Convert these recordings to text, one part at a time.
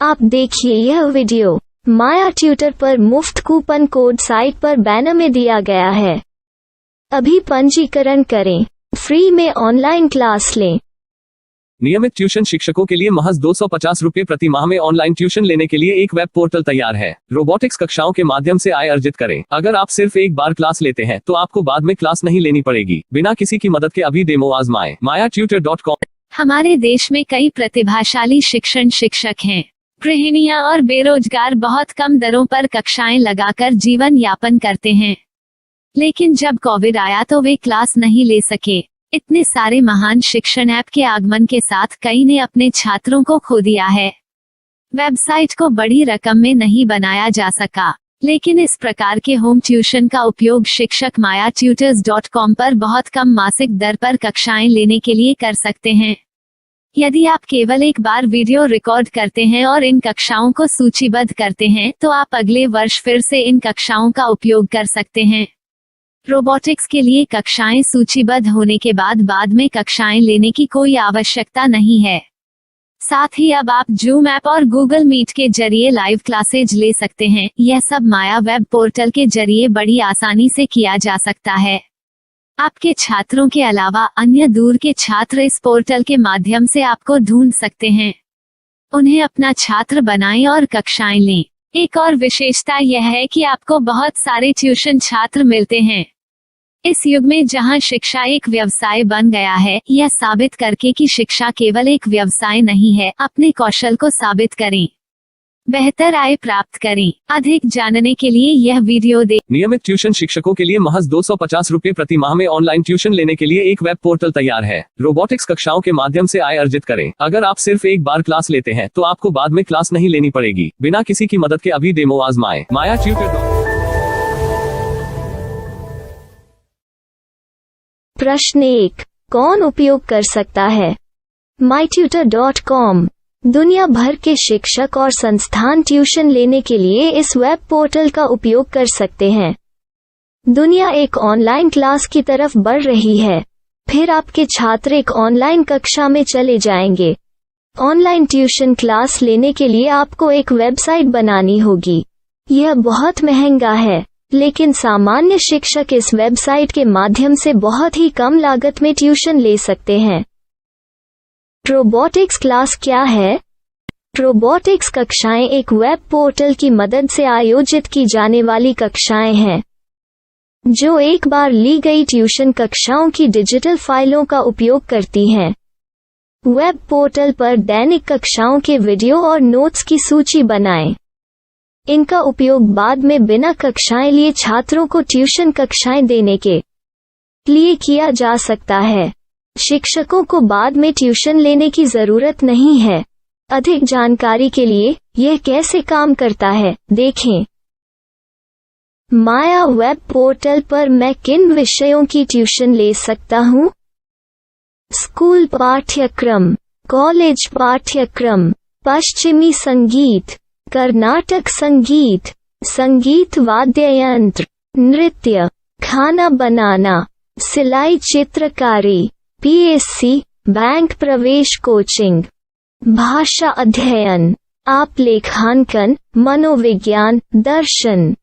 आप देखिए यह वीडियो माया ट्यूटर पर मुफ्त कूपन कोड साइट पर बैनर में दिया गया है। अभी पंजीकरण करें, फ्री में ऑनलाइन क्लास लें। नियमित ट्यूशन शिक्षकों के लिए महज 250 रुपये प्रति माह में ऑनलाइन ट्यूशन लेने के लिए एक वेब पोर्टल तैयार है। रोबोटिक्स कक्षाओं के माध्यम से आय अर्जित करें। अगर आप सिर्फ एक बार क्लास लेते हैं तो आपको बाद में क्लास नहीं लेनी पड़ेगी। बिना किसी की मदद के अभी डेमो आजमाएं। mayatutor.com। हमारे देश में कई प्रतिभाशाली शिक्षक हैं। गृहिणियां और बेरोजगार बहुत कम दरों पर कक्षाएं लगाकर जीवन यापन करते हैं, लेकिन जब कोविड आया तो वे क्लास नहीं ले सके। इतने सारे महान शिक्षण ऐप के आगमन के साथ कई ने अपने छात्रों को खो दिया है। वेबसाइट को बड़ी रकम में नहीं बनाया जा सका, लेकिन इस प्रकार के होम ट्यूशन का उपयोग शिक्षक mayatutors.com पर बहुत कम मासिक दर पर कक्षाएं लेने के लिए कर सकते हैं। यदि आप केवल एक बार वीडियो रिकॉर्ड करते हैं और इन कक्षाओं को सूचीबद्ध करते हैं तो आप अगले वर्ष फिर से इन कक्षाओं का उपयोग कर सकते हैं। रोबोटिक्स के लिए कक्षाएं सूचीबद्ध होने के बाद में कक्षाएं लेने की कोई आवश्यकता नहीं है। साथ ही अब आप जूम ऐप और गूगल मीट के जरिए लाइव क्लासेज ले सकते हैं। यह सब माया वेब पोर्टल के जरिए बड़ी आसानी से किया जा सकता है। आपके छात्रों के अलावा अन्य दूर के छात्र इस पोर्टल के माध्यम से आपको ढूंढ सकते हैं। उन्हें अपना छात्र बनाएं और कक्षाएं लें। एक और विशेषता यह है कि आपको बहुत सारे ट्यूशन छात्र मिलते हैं। इस युग में जहां शिक्षा एक व्यवसाय बन गया है, यह साबित करके कि शिक्षा केवल एक व्यवसाय नहीं है, अपने कौशल को साबित करें, बेहतर आय प्राप्त करें। अधिक जानने के लिए यह वीडियो देखें। नियमित ट्यूशन शिक्षकों के लिए महज 250 रुपये प्रति माह में ऑनलाइन ट्यूशन लेने के लिए एक वेब पोर्टल तैयार है। रोबोटिक्स कक्षाओं के माध्यम से आय अर्जित करें। अगर आप सिर्फ एक बार क्लास लेते हैं तो आपको बाद में क्लास नहीं लेनी पड़ेगी। बिना किसी की मदद के अभी डेमो आजमाएं। mayatutor। प्रश्न 1, कौन उपयोग कर सकता है? mytutor.com दुनिया भर के शिक्षक और संस्थान ट्यूशन लेने के लिए इस वेब पोर्टल का उपयोग कर सकते हैं। दुनिया एक ऑनलाइन क्लास की तरफ बढ़ रही है, फिर आपके छात्र एक ऑनलाइन कक्षा में चले जाएंगे। ऑनलाइन ट्यूशन क्लास लेने के लिए आपको एक वेबसाइट बनानी होगी। यह बहुत महंगा है, लेकिन सामान्य शिक्षक इस वेबसाइट के माध्यम से बहुत ही कम लागत में ट्यूशन ले सकते हैं। रोबोटिक्स क्लास क्या है? रोबोटिक्स कक्षाएं एक वेब पोर्टल की मदद से आयोजित की जाने वाली कक्षाएं हैं, जो एक बार ली गई ट्यूशन कक्षाओं की डिजिटल फाइलों का उपयोग करती हैं। वेब पोर्टल पर दैनिक कक्षाओं के वीडियो और नोट्स की सूची बनाएं। इनका उपयोग बाद में बिना कक्षाएं लिए छात्रों को ट्यूशन कक्षाएं देने के लिए किया जा सकता है। शिक्षकों को बाद में ट्यूशन लेने की जरूरत नहीं है। अधिक जानकारी के लिए यह कैसे काम करता है देखें। माया वेब पोर्टल पर मैं किन विषयों की ट्यूशन ले सकता हूँ? स्कूल पाठ्यक्रम, कॉलेज पाठ्यक्रम, पश्चिमी संगीत, कर्नाटक संगीत, संगीत वाद्य यंत्र, नृत्य, खाना बनाना, सिलाई चित्रकारी, पीएससी, बैंक प्रवेश कोचिंग, भाषा अध्ययन, आप लेखांकन, मनोविज्ञान, दर्शन।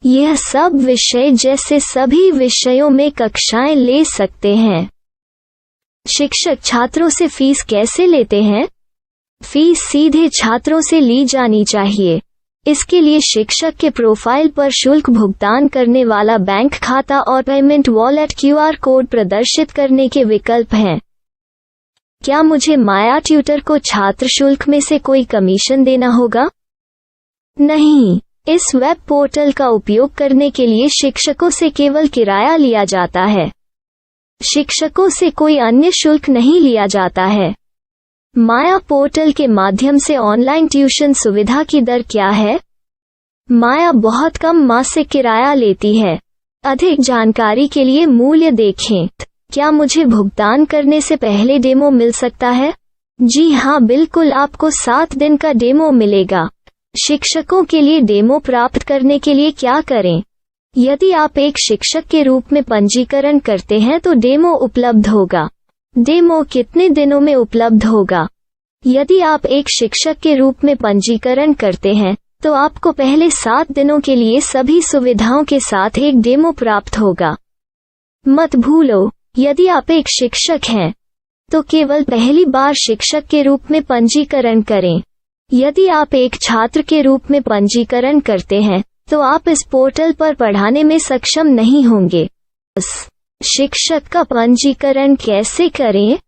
यह सब विषय जैसे सभी विषयों में कक्षाएं ले सकते हैं। शिक्षक छात्रों से फीस कैसे लेते हैं? फीस सीधे छात्रों से ली जानी चाहिए। इसके लिए शिक्षक के प्रोफाइल पर शुल्क भुगतान करने वाला बैंक खाता और पेमेंट वॉलेट QR कोड प्रदर्शित करने के विकल्प हैं। क्या मुझे माया ट्यूटर को छात्र शुल्क में से कोई कमीशन देना होगा? नहीं, इस वेब पोर्टल का उपयोग करने के लिए शिक्षकों से केवल किराया लिया जाता है। शिक्षकों से कोई अन्य शुल्क नहीं लिया जाता है। माया पोर्टल के माध्यम से ऑनलाइन ट्यूशन सुविधा की दर क्या है? माया बहुत कम मासिक किराया लेती है। अधिक जानकारी के लिए मूल्य देखें। क्या मुझे भुगतान करने से पहले डेमो मिल सकता है? जी हाँ, बिल्कुल, आपको 7 दिन का डेमो मिलेगा। शिक्षकों के लिए डेमो प्राप्त करने के लिए क्या करें? यदि आप एक शिक्षक के रूप में पंजीकरण करते हैं तो डेमो उपलब्ध होगा। डेमो कितने दिनों में उपलब्ध होगा? यदि आप एक शिक्षक के रूप में पंजीकरण करते हैं तो आपको पहले 7 दिनों के लिए सभी सुविधाओं के साथ एक डेमो प्राप्त होगा। मत भूलो, यदि आप एक शिक्षक हैं तो केवल पहली बार शिक्षक के रूप में पंजीकरण करें। यदि आप एक छात्र के रूप में पंजीकरण करते हैं तो आप इस पोर्टल पर पढ़ाने में सक्षम नहीं होंगे। शिक्षक का पंजीकरण कैसे करें?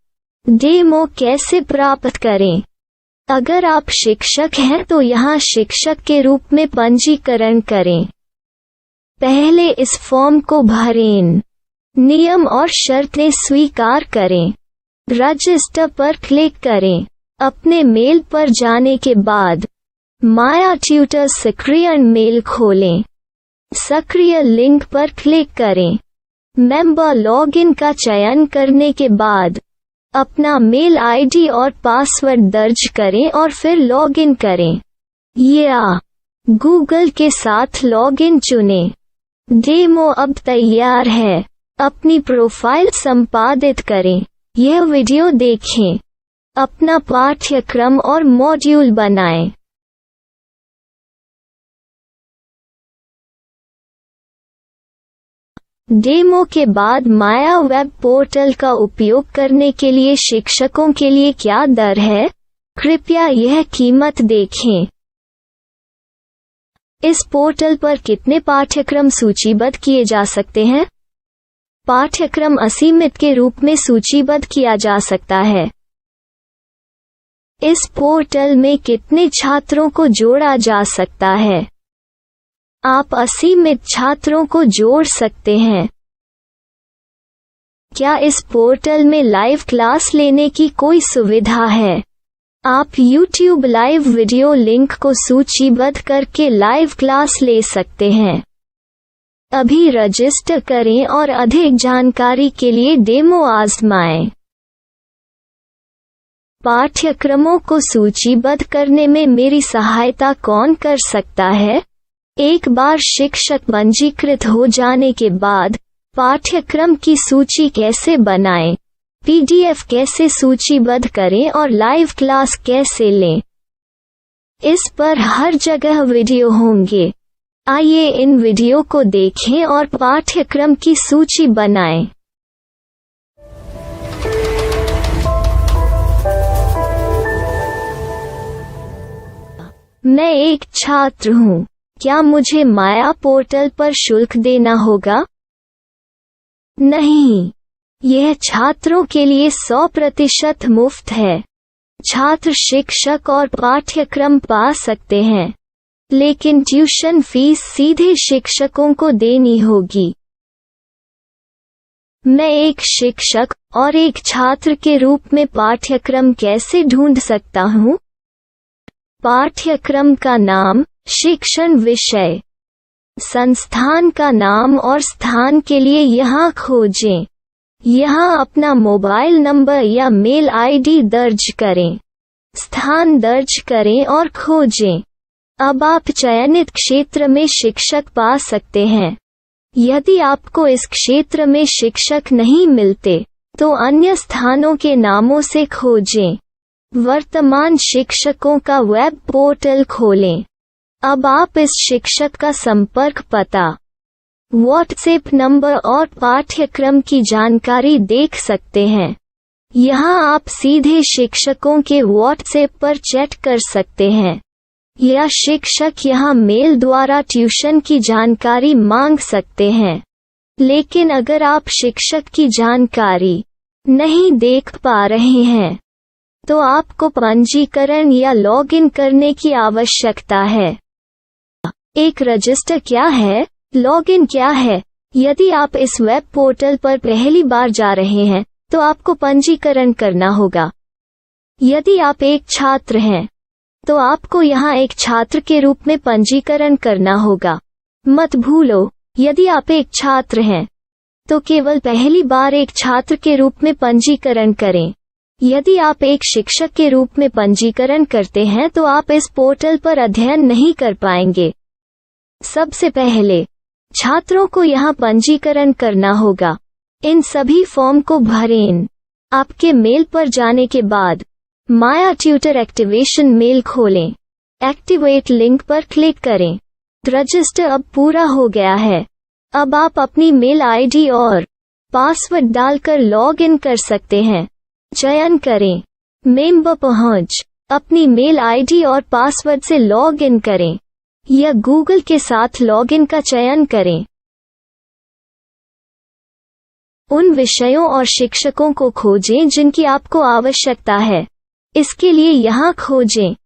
डेमो कैसे प्राप्त करें? अगर आप शिक्षक हैं तो यहाँ शिक्षक के रूप में पंजीकरण करें। पहले इस फॉर्म को भरें, नियम और शर्तें स्वीकार करें, रजिस्टर पर क्लिक करें। अपने मेल पर जाने के बाद माया ट्यूटर सक्रिय मेल खोलें। सक्रिय लिंक पर क्लिक करें। मेंबर लॉगिन का चयन करने के बाद अपना मेल आईडी और पासवर्ड दर्ज करें और फिर लॉगिन करें या गूगल के साथ लॉगिन चुनें। डेमो अब तैयार है। अपनी प्रोफाइल संपादित करें। यह वीडियो देखें। अपना पाठ्यक्रम और मॉड्यूल बनाएं। डेमो के बाद माया वेब पोर्टल का उपयोग करने के लिए शिक्षकों के लिए क्या दर है? कृपया यह कीमत देखें। इस पोर्टल पर कितने पाठ्यक्रम सूचीबद्ध किए जा सकते हैं? पाठ्यक्रम असीमित के रूप में सूचीबद्ध किया जा सकता है। इस पोर्टल में कितने छात्रों को जोड़ा जा सकता है? आप असीमित छात्रों को जोड़ सकते हैं। क्या इस पोर्टल में लाइव क्लास लेने की कोई सुविधा है? आप YouTube लाइव वीडियो लिंक को सूचीबद्ध करके लाइव क्लास ले सकते हैं। अभी रजिस्टर करें और अधिक जानकारी के लिए डेमो आजमाएं। पाठ्यक्रमों को सूचीबद्ध करने में मेरी सहायता कौन कर सकता है? एक बार शिक्षक पंजीकृत हो जाने के बाद पाठ्यक्रम की सूची कैसे बनाएं, PDF कैसे सूचीबद्ध करें और लाइव क्लास कैसे लें, इस पर हर जगह वीडियो होंगे। आइए इन वीडियो को देखें और पाठ्यक्रम की सूची बनाएं। मैं एक छात्र हूँ। क्या मुझे माया पोर्टल पर शुल्क देना होगा? नहीं, यह छात्रों के लिए 100% मुफ्त है। छात्र शिक्षक और पाठ्यक्रम पा सकते हैं, लेकिन ट्यूशन फीस सीधे शिक्षकों को देनी होगी। मैं एक शिक्षक और एक छात्र के रूप में पाठ्यक्रम कैसे ढूंढ सकता हूँ? पाठ्यक्रम का नाम, शिक्षण विषय, संस्थान का नाम और स्थान के लिए यहाँ खोजें। यहाँ अपना मोबाइल नंबर या मेल आईडी दर्ज करें। स्थान दर्ज करें और खोजें। अब आप चयनित क्षेत्र में शिक्षक पा सकते हैं। यदि आपको इस क्षेत्र में शिक्षक नहीं मिलते तो अन्य स्थानों के नामों से खोजें। वर्तमान शिक्षकों का वेब पोर्टल खोलें। अब आप इस शिक्षक का संपर्क पता, व्हाट्सएप नंबर और पाठ्यक्रम की जानकारी देख सकते हैं। यहाँ आप सीधे शिक्षकों के व्हाट्सएप पर चैट कर सकते हैं या शिक्षक यहाँ मेल द्वारा ट्यूशन की जानकारी मांग सकते हैं। लेकिन अगर आप शिक्षक की जानकारी नहीं देख पा रहे हैं तो आपको पंजीकरण या लॉगिन करने की आवश्यकता है। एक रजिस्टर क्या है? लॉगिन क्या है? यदि आप इस वेब पोर्टल पर पहली बार जा रहे हैं तो आपको पंजीकरण करना होगा। यदि आप एक छात्र हैं तो आपको यहाँ एक छात्र के रूप में पंजीकरण करना होगा। मत भूलो, यदि आप एक छात्र हैं तो केवल पहली बार एक छात्र के रूप में पंजीकरण करें। यदि आप एक शिक्षक के रूप में पंजीकरण करते हैं तो आप इस पोर्टल पर अध्ययन नहीं कर पाएंगे। सबसे पहले छात्रों को यहाँ पंजीकरण करना होगा। इन सभी फॉर्म को भरें। आपके मेल पर जाने के बाद माया ट्यूटर एक्टिवेशन मेल खोलें। एक्टिवेट लिंक पर क्लिक करें। रजिस्टर अब पूरा हो गया है। अब आप अपनी मेल आईडी और पासवर्ड डालकर लॉग इन कर सकते हैं। चयन करें मेंबर पहुंच। अपनी मेल आईडी और पासवर्ड से लॉग इन करें या गूगल के साथ लॉग इन का चयन करें। उन विषयों और शिक्षकों को खोजें जिनकी आपको आवश्यकता है। इसके लिए यहाँ खोजें।